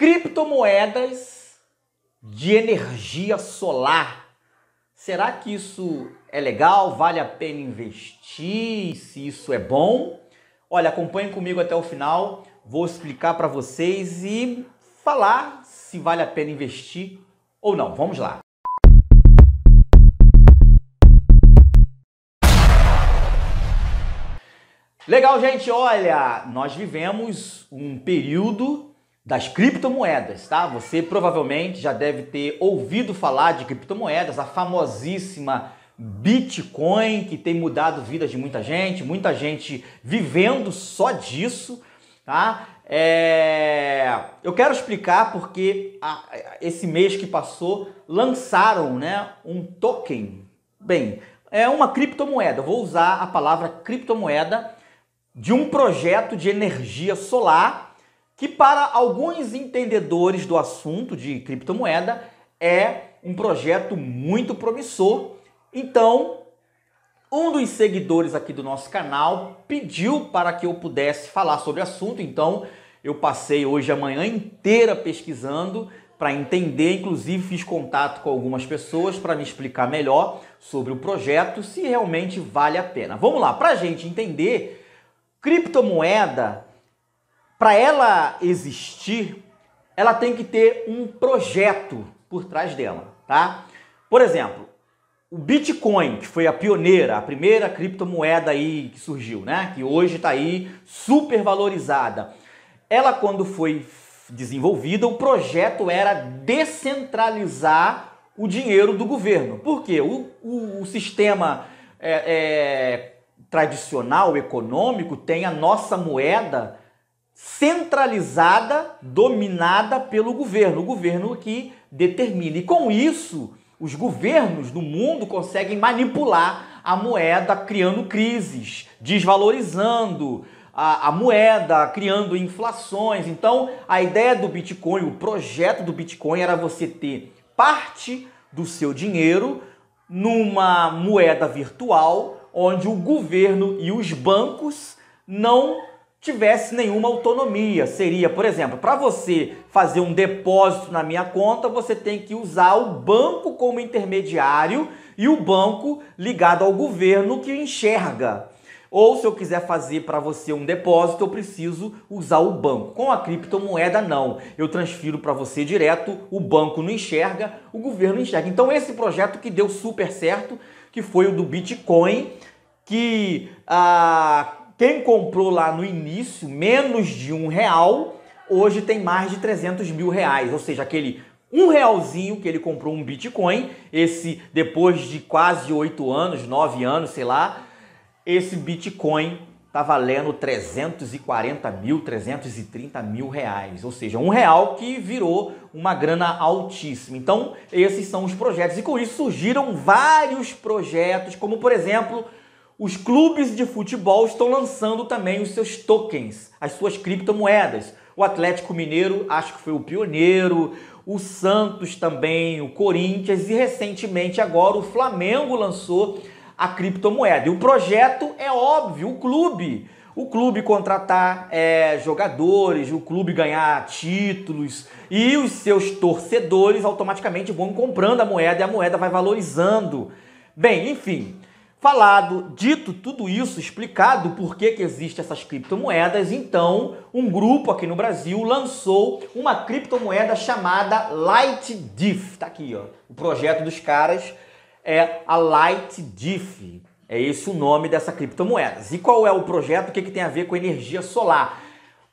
Criptomoedas de energia solar. Será que isso é legal? Vale a pena investir? Se isso é bom? Olha, acompanhem comigo até o final. Vou explicar para vocês e falar se vale a pena investir ou não. Vamos lá. Legal, gente. Olha, nós vivemos um período das criptomoedas, tá? Você provavelmente já deve ter ouvido falar de criptomoedas, a famosíssima Bitcoin, que tem mudado a vida de muita gente vivendo só disso, tá? Eu quero explicar porque esse mês que passou lançaram, né, um token. Bem, é uma criptomoeda, vou usar a palavra criptomoeda, de um projeto de energia solar que, para alguns entendedores do assunto de criptomoeda, é um projeto muito promissor. Então, um dos seguidores aqui do nosso canal pediu para que eu pudesse falar sobre o assunto. Então, eu passei hoje a manhã inteira pesquisando para entender, inclusive fiz contato com algumas pessoas para me explicar melhor sobre o projeto, se realmente vale a pena. Vamos lá, para a gente entender, criptomoeda, para ela existir, ela tem que ter um projeto por trás dela, tá? Por exemplo, o Bitcoin, que foi a pioneira, a primeira criptomoeda aí que surgiu, né? Que hoje está aí super valorizada. Ela, quando foi desenvolvida, o projeto era descentralizar o dinheiro do governo. Por quê? O sistema tradicional, econômico, tem a nossa moeda centralizada, dominada pelo governo. O governo que determina. E com isso, os governos no mundo conseguem manipular a moeda, criando crises, desvalorizando a moeda, criando inflações. Então, a ideia do Bitcoin, o projeto do Bitcoin era você ter parte do seu dinheiro numa moeda virtual, onde o governo e os bancos não tivesse nenhuma autonomia. Seria, por exemplo, para você fazer um depósito na minha conta, você tem que usar o banco como intermediário e o banco ligado ao governo que enxerga. Ou se eu quiser fazer para você um depósito, eu preciso usar o banco. Com a criptomoeda, não. Eu transfiro para você direto, o banco não enxerga, o governo enxerga. Então esse projeto que deu super certo, que foi o do Bitcoin, que quem comprou lá no início menos de R$1, hoje tem mais de 300 mil reais. Ou seja, aquele R$1 que ele comprou um Bitcoin, esse depois de quase 8 anos, 9 anos, sei lá, esse Bitcoin tá valendo 340 mil, 330 mil reais. Ou seja, R$1 que virou uma grana altíssima. Então, esses são os projetos. E com isso surgiram vários projetos, como por exemplo, os clubes de futebol estão lançando também os seus tokens, as suas criptomoedas. O Atlético Mineiro, acho que foi o pioneiro, o Santos também, o Corinthians e recentemente agora o Flamengo lançou a criptomoeda. E o projeto é óbvio, o clube contratar jogadores, o clube ganhar títulos e os seus torcedores automaticamente vão comprando a moeda e a moeda vai valorizando. Bem, enfim, dito tudo isso, explicado por que existem essas criptomoedas, então um grupo aqui no Brasil lançou uma criptomoeda chamada LightDiff. Tá aqui, ó. O projeto dos caras é a LightDiff. É esse o nome dessa criptomoeda. E qual é o projeto? O que tem a ver com energia solar?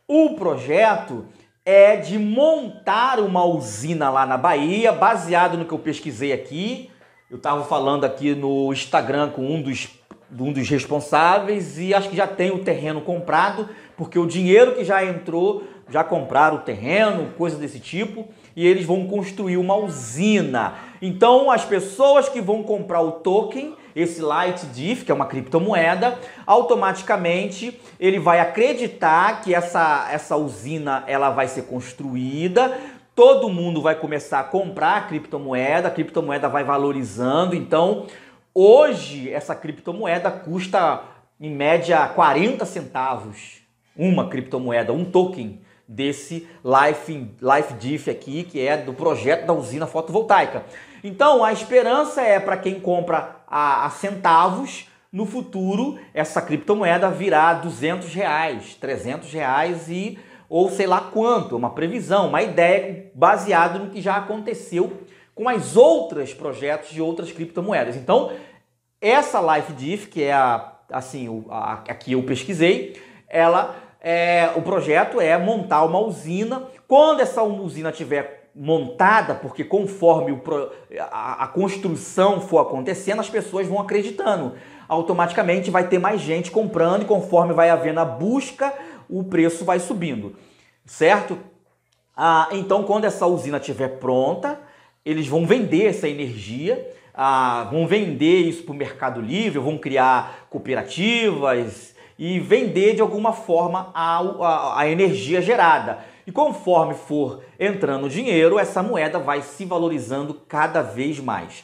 O projeto é de montar uma usina lá na Bahia, baseado no que eu pesquisei aqui. Eu estava falando aqui no Instagram com um dos responsáveis e acho que já tem o terreno comprado, porque o dinheiro que já entrou, já compraram o terreno, coisa desse tipo, e eles vão construir uma usina. Então, as pessoas que vão comprar o token, esse LightDiff, que é uma criptomoeda, automaticamente ele vai acreditar que essa usina ela vai ser construída, todo mundo vai começar a comprar a criptomoeda vai valorizando. Então, hoje, essa criptomoeda custa, em média, 40 centavos. Uma criptomoeda, um token desse LifeDiff aqui, que é do projeto da usina fotovoltaica. Então, a esperança é para quem compra a centavos, no futuro, essa criptomoeda virá R$200, R$300 ou sei lá quanto, uma previsão, uma ideia baseada no que já aconteceu com as outras projetos de outras criptomoedas. Então, essa LifeDiff, que é aqui eu pesquisei, o projeto é montar uma usina. Quando essa usina estiver montada, porque conforme a construção for acontecendo, as pessoas vão acreditando. Automaticamente vai ter mais gente comprando e conforme vai havendo a busca, o preço vai subindo, certo? Então, quando essa usina estiver pronta, eles vão vender essa energia, vão vender isso para o Mercado Livre, vão criar cooperativas e vender de alguma forma a energia gerada. E conforme for entrando dinheiro, essa moeda vai se valorizando cada vez mais.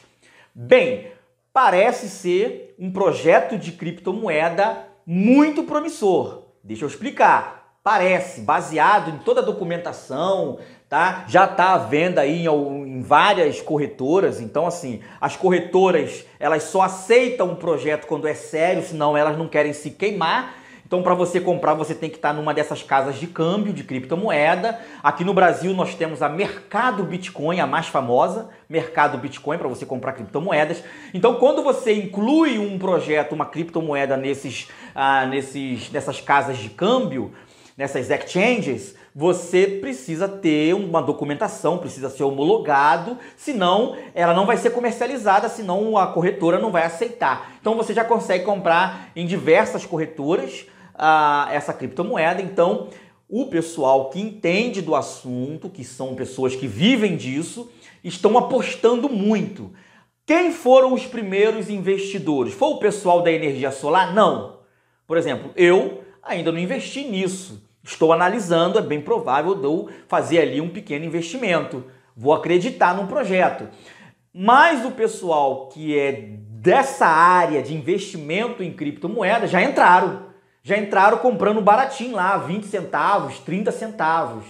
Bem, parece ser um projeto de criptomoeda muito promissor. Deixa eu explicar. Parece, baseado em toda a documentação, tá? Já está à venda aí em várias corretoras. Então, assim, as corretoras, elas só aceitam um projeto quando é sério, senão elas não querem se queimar. Então, para você comprar, você tem que estar numa dessas casas de câmbio de criptomoeda. Aqui no Brasil, nós temos a Mercado Bitcoin, a mais famosa, Mercado Bitcoin, para você comprar criptomoedas. Então, quando você inclui um projeto, uma criptomoeda nessas casas de câmbio, nessas exchanges, você precisa ter uma documentação, precisa ser homologado, senão ela não vai ser comercializada, senão a corretora não vai aceitar. Então você já consegue comprar em diversas corretoras essa criptomoeda. Então o pessoal que entende do assunto, que são pessoas que vivem disso, estão apostando muito. Quem foram os primeiros investidores? Foi o pessoal da energia solar? Não. Por exemplo, eu ainda não investi nisso. Estou analisando, é bem provável de eu fazer ali um pequeno investimento. Vou acreditar no projeto. Mas o pessoal que é dessa área de investimento em criptomoedas já entraram comprando baratinho lá, 20 centavos, 30 centavos.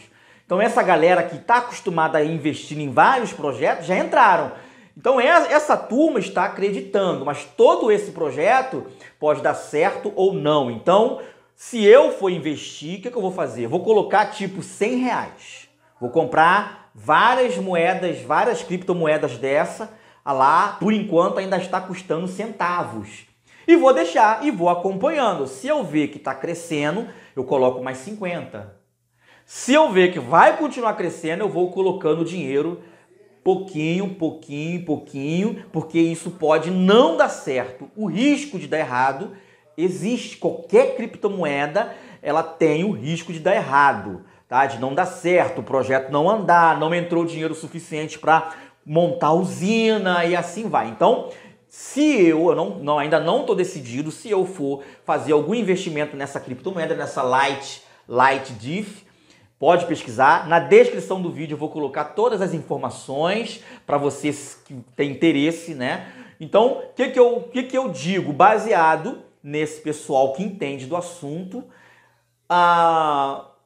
Então essa galera que está acostumada a investir em vários projetos já entraram. Então essa turma está acreditando, mas todo esse projeto pode dar certo ou não. Então, se eu for investir, o que eu vou fazer? Vou colocar tipo R$100. Vou comprar várias moedas, várias criptomoedas dessa. Lá, por enquanto, ainda está custando centavos. E vou deixar e vou acompanhando. Se eu ver que está crescendo, eu coloco mais 50. Se eu ver que vai continuar crescendo, eu vou colocando dinheiro pouquinho, porque isso pode não dar certo. O risco de dar errado existe. Qualquer criptomoeda, ela tem o risco de dar errado, tá? De não dar certo, o projeto não andar, não entrou dinheiro suficiente para montar a usina e assim vai. Então, se eu ainda não estou decidido, se eu for fazer algum investimento nessa criptomoeda, nessa LifeDiff, pode pesquisar. Na descrição do vídeo eu vou colocar todas as informações para vocês que têm interesse, né? Então, o que eu digo? Baseado nesse pessoal que entende do assunto,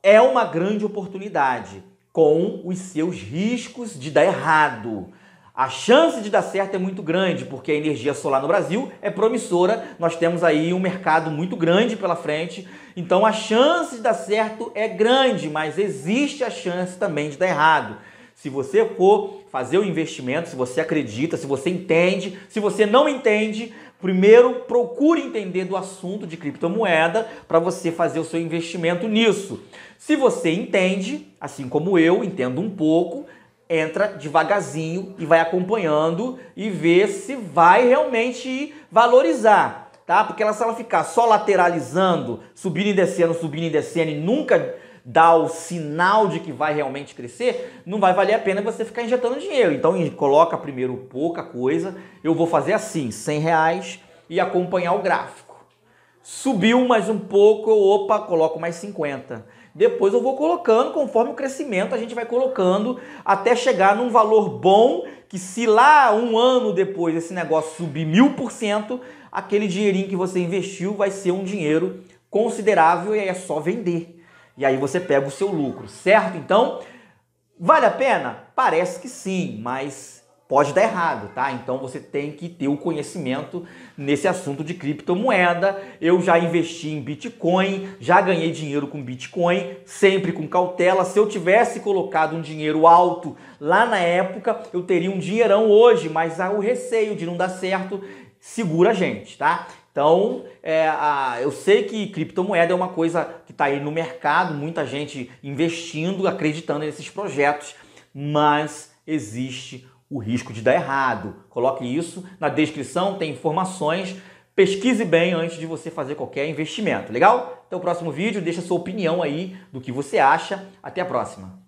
é uma grande oportunidade com os seus riscos de dar errado. A chance de dar certo é muito grande, porque a energia solar no Brasil é promissora, nós temos aí um mercado muito grande pela frente, então a chance de dar certo é grande, mas existe a chance também de dar errado. Se você for fazer o investimento, se você acredita, se você entende, se você não entende, primeiro procure entender do assunto de criptomoeda para você fazer o seu investimento nisso. Se você entende, assim como eu entendo um pouco, entra devagarzinho e vai acompanhando e vê se vai realmente valorizar, tá? Porque se ela ficar só lateralizando, subindo e descendo e nunca dá o sinal de que vai realmente crescer, não vai valer a pena você ficar injetando dinheiro. Então coloca primeiro pouca coisa. Eu vou fazer assim, R$100 e acompanhar o gráfico. Subiu mais um pouco, opa, coloco mais 50. Depois eu vou colocando, conforme o crescimento, a gente vai colocando até chegar num valor bom, que se lá um ano depois esse negócio subir 1000%, aquele dinheirinho que você investiu vai ser um dinheiro considerável e aí é só vender. e aí você pega o seu lucro, certo? Então, vale a pena? Parece que sim, mas pode dar errado, tá? Então você tem que ter o conhecimento nesse assunto de criptomoeda. Eu já investi em Bitcoin, já ganhei dinheiro com Bitcoin, sempre com cautela. Se eu tivesse colocado um dinheiro alto lá na época, eu teria um dinheirão hoje, mas o receio de não dar certo segura a gente, tá? Então, eu sei que criptomoeda é uma coisa que está aí no mercado, muita gente investindo, acreditando nesses projetos, mas existe o risco de dar errado. Coloque isso na descrição, tem informações. Pesquise bem antes de você fazer qualquer investimento, legal? Até o próximo vídeo, deixa a sua opinião aí do que você acha. Até a próxima.